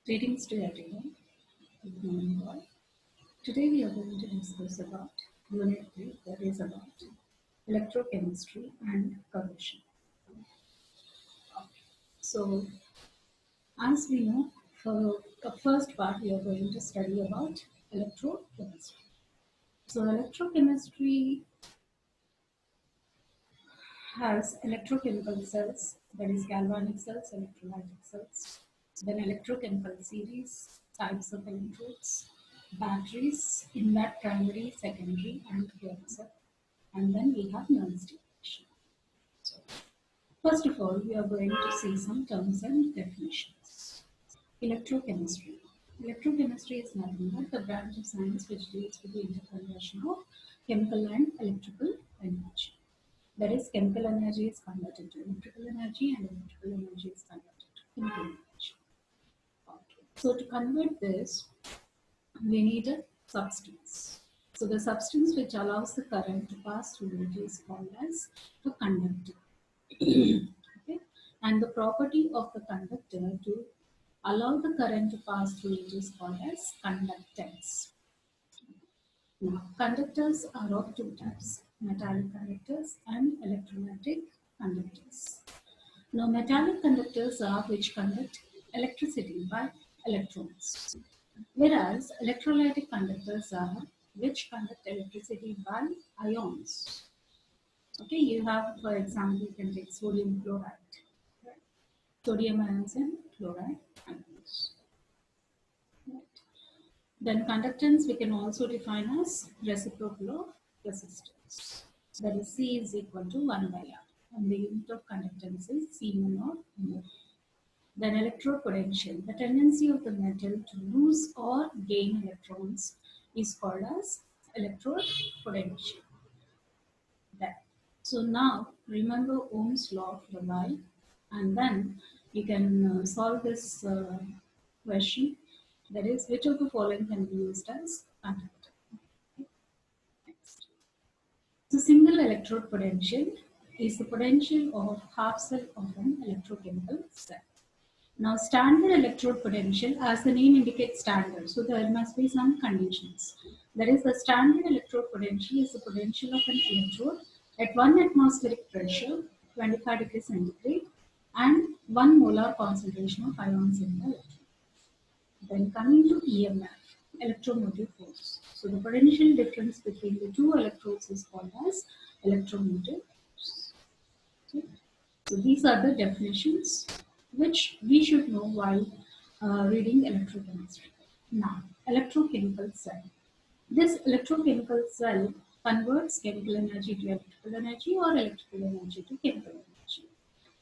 Greetings to everyone. Good morning, all. Today we are going to discuss about Unit 3, that is about electrochemistry and corrosion. So, as we know, for the first part, we are going to study about electrochemistry. So, electrochemistry has electrochemical cells, that is galvanic cells, electrolytic cells, then electrochemical series, types of electrodes, batteries, in that primary, secondary, and pure cell. And then we have non-stimulation. So, first of all, we are going to see some terms and definitions. Electrochemistry. Electrochemistry is nothing but the branch of science which deals with the interconversion of chemical and electrical energy. That is, chemical energy is converted to electrical energy and electrical energy is converted to chemical energy. Okay. So to convert this, we need a substance. So the substance which allows the current to pass through it is called as a conductor. Okay. And the property of the conductor to allow the current to pass through it is called as conductance. Now, conductors are of two types, metallic conductors and electrolytic conductors. Now, metallic conductors are which conduct electricity by electrons, whereas electrolytic conductors are which conduct electricity by ions. Okay, you have, for example, you can take sodium chloride, right? Sodium ions and chloride ions. Right. Then conductance we can also define as reciprocal of resistance. That is C is equal to 1 by R. And the unit of conductance is Siemens or mho. Then electrode potential. The tendency of the metal to lose or gain electrons is called as electrode potential. That. So now remember Ohm's law for a while, and then you can solve this question. That is, which of the following can be used as conductor? Next. So single electrode potential is the potential of half cell of an electrochemical cell. Now standard electrode potential, as the name indicates standard, so there must be some conditions. That is, the standard electrode potential is the potential of an electrode at 1 atmospheric pressure, 25 degrees centigrade, and 1 molar concentration of ions in the electrode. Then coming to EMF, electromotive force. So the potential difference between the two electrodes is called as electromotive force. Okay. So these are the definitions which we should know while reading electrochemistry. Now, electrochemical cell. This electrochemical cell converts chemical energy to electrical energy or electrical energy to chemical energy.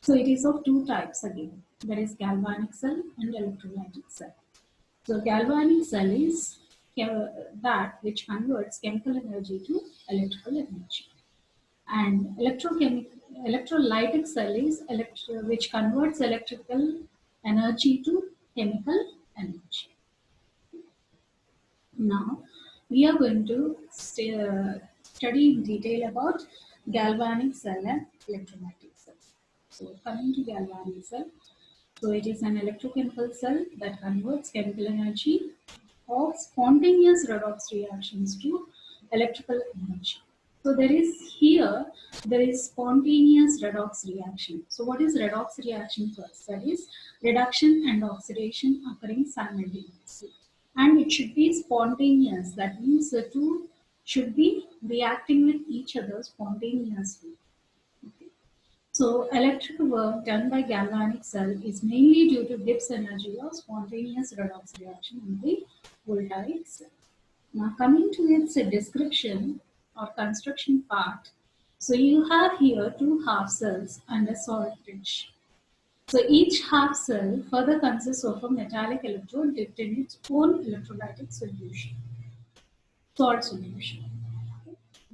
So it is of two types again. There is galvanic cell and electrolytic cell. So galvanic cell is that which converts chemical energy to electrical energy. And electrolytic cell is which converts electrical energy to chemical energy. Now, we are going to study in detail about galvanic cell and electrolytic cell. So, coming to galvanic cell, so it is an electrochemical cell that converts chemical energy of spontaneous redox reactions to electrical energy. So there is spontaneous redox reaction. So what is redox reaction first? That is reduction and oxidation occurring simultaneously. And it should be spontaneous. That means the two should be reacting with each other spontaneously. Okay. So electric work done by galvanic cell is mainly due to Gibbs energy or spontaneous redox reaction in the voltaic cell. Now coming to its description or construction part. So you have here two half cells and a salt bridge. So each half cell further consists of a metallic electrode dipped in its own electrolytic solution, salt solution.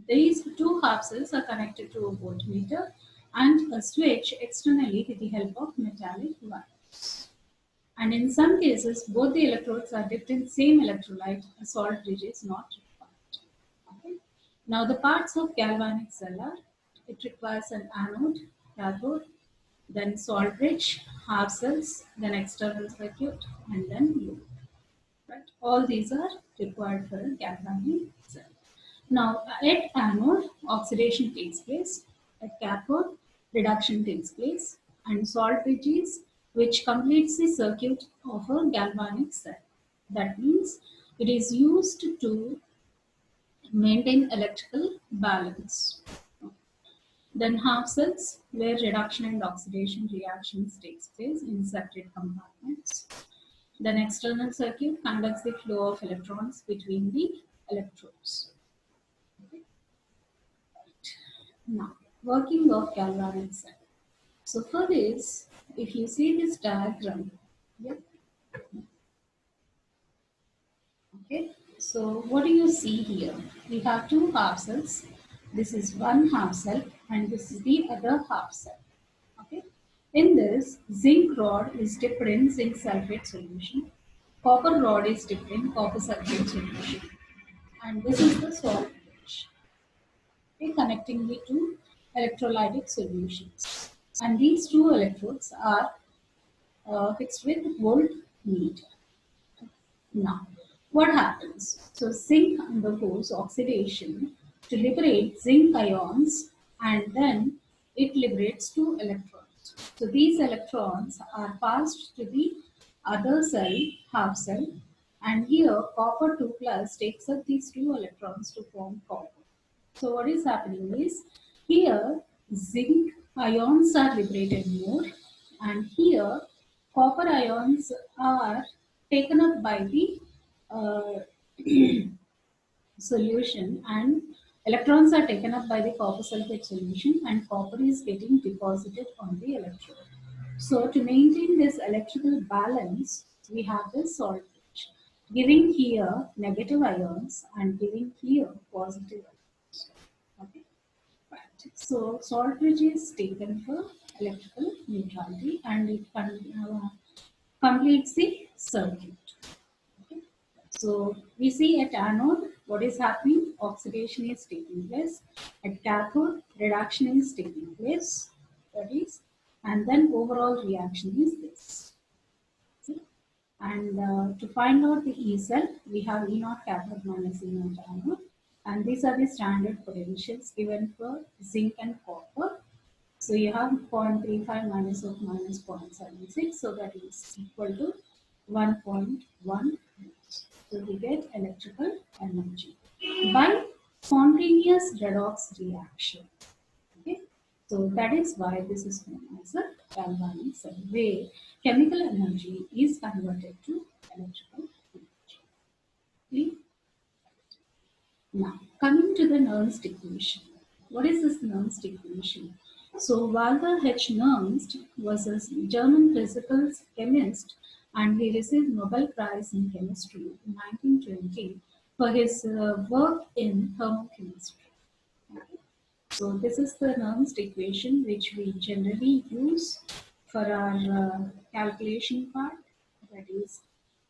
These two half cells are connected to a voltmeter and a switch externally with the help of metallic wires. And in some cases, both the electrodes are dipped in same electrolyte. A salt bridge is not required. Okay. Now the parts of galvanic cell are, it requires an anode, cathode, then salt rich, half cells, then external circuit, and then loop. Right? All these are required for a galvanic cell. Now, at anode, oxidation takes place. At cathode, reduction takes place. And salt bridges, which completes the circuit of a galvanic cell. That means it is used to maintain electrical balance. Then half cells, where reduction and oxidation reactions takes place in separate compartments. Then external circuit conducts the flow of electrons between the electrodes. Now, working of galvanic cell. So for this, if you see this diagram, yep, okay. So what do you see here? We have two half cells. This is one half cell and this is the other half cell. Okay. In this, zinc rod is dipped in zinc sulfate solution. Copper rod is dipped in copper sulfate solution. And this is the salt bridge, okay, connecting the two electrolytic solutions. And these two electrodes are fixed with voltmeter. Now, what happens? So, zinc undergoes oxidation to liberate zinc ions and then it liberates two electrons. So, these electrons are passed to the other cell, half cell, and here copper 2 plus takes up these two electrons to form copper. So, what is happening is here zinc ions are liberated more, and here copper ions are taken up by the uh, solution, and electrons are taken up by the copper sulfate solution, and copper is getting deposited on the electrode. So to maintain this electrical balance, we have this salt bridge, giving here negative ions and giving here positive ions. Okay. Right. So salt bridge is taken for electrical neutrality and it completes the circuit. Okay. So we see at anode what is happening, oxidation is taking place. At cathode, reduction is taking place. That is, and then overall reaction is this. See? And to find out the E cell, we have E naught cathode minus E naught anode. And these are the standard potentials given for zinc and copper. So you have 0.35 minus of minus 0.76, so that is equal to 1.1. So we get electrical energy by spontaneous redox reaction. Okay, so that is why this is known as a galvanic cell, where chemical energy is converted to electrical energy. Now, coming to the Nernst equation. What is this Nernst equation? So, Walter H. Nernst was a German physical chemist and he received Nobel Prize in Chemistry in 1920 for his work in thermochemistry. Okay. So, this is the Nernst equation which we generally use for our calculation part. That is,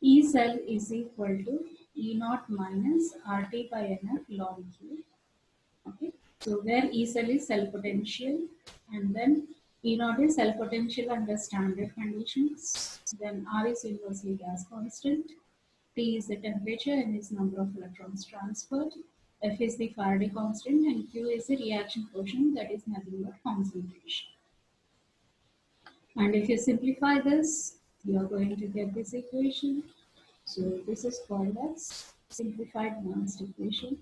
E cell is equal to E naught minus RT by NF log Q. Okay. So where E cell is cell potential and then E naught is cell potential under standard conditions. Then R is universally gas constant. T is the temperature and is number of electrons transferred. F is the Faraday constant and Q is the reaction quotient, that is nothing but concentration. And if you simplify this, you are going to get this equation. So this is called as simplified Nernst equation.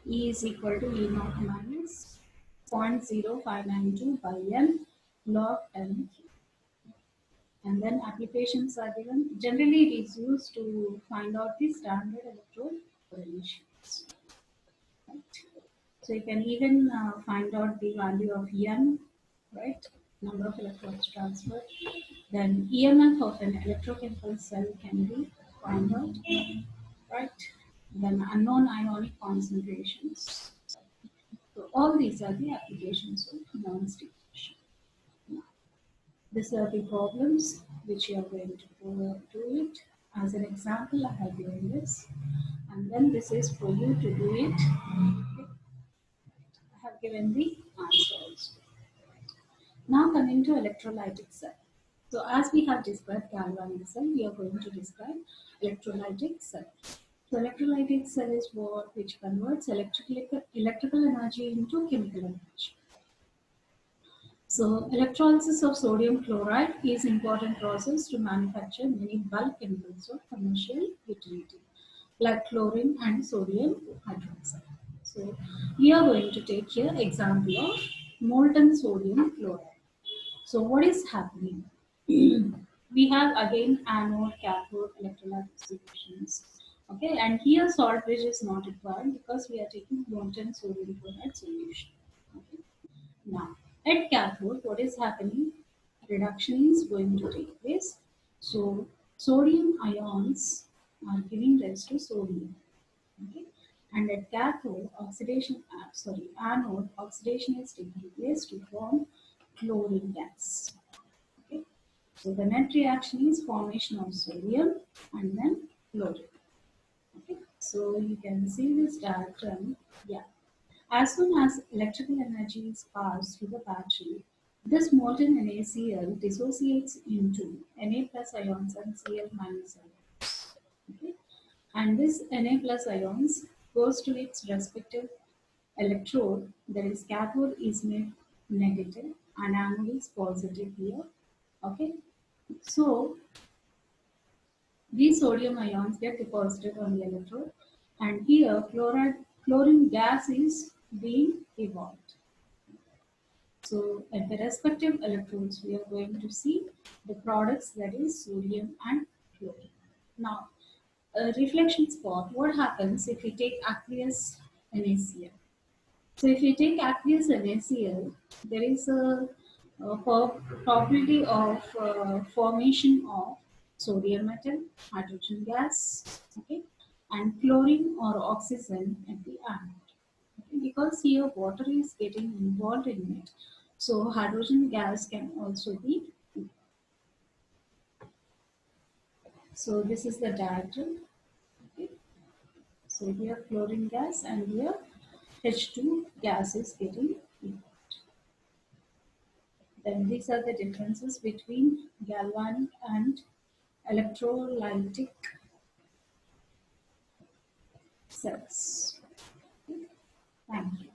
E is equal to E naught minus 0.0592 by N log N. And then applications are given. Generally, it is used to find out the standard electrode potentials. Right? So you can even find out the value of N, right? Number of electrons transferred. Then EMF of an electrochemical cell can be found out, right? Then unknown ionic concentrations. So all these are the applications of Nernst equation. These are the problems which you are going to do it. As an example, I have given this, and then this is for you to do it. Okay. I have given the answer also. Now coming to electrolytic cell. So as we have described galvanic cell, we are going to describe electrolytic cell. So electrolytic cell is what which converts electrical energy into chemical energy. So electrolysis of sodium chloride is important process to manufacture many bulk chemicals of commercial utility, like chlorine and sodium hydroxide. So we are going to take here example of molten sodium chloride. So what is happening? We have again anode, cathode, electrolytic solutions. Okay, and here salt bridge is not required because we are taking molten sodium chloride solution. Okay. Now, at cathode, what is happening? Reduction is going to take place. So, sodium ions are giving rise to sodium. Okay, and at cathode, anode, oxidation is taking place to form chlorine gas. Okay, so the net reaction is formation of sodium and then chlorine. Okay, so you can see this diagram. Yeah. As soon as electrical energy is passed through the battery, this molten NaCl dissociates into Na plus ions and Cl minus ions. Okay? And this Na plus ions goes to its respective electrode, that is cathode is made negative and anode is positive here. Okay? So these sodium ions get deposited on the electrode, and here chlorine gas is being evolved. So at the respective electrodes, we are going to see the products, that is sodium and chlorine. Now, a reflection spot, what happens if we take aqueous NaCl? So if you take aqueous NaCl, there is a probability of formation of sodium metal, hydrogen gas, okay, and chlorine or oxygen at the anode. Okay, because here water is getting involved in it, so hydrogen gas can also be. So this is the diagram. Okay. So here chlorine gas and here H2 gas is getting involved. Then these are the differences between galvanic and electrolytic cells. Thank you.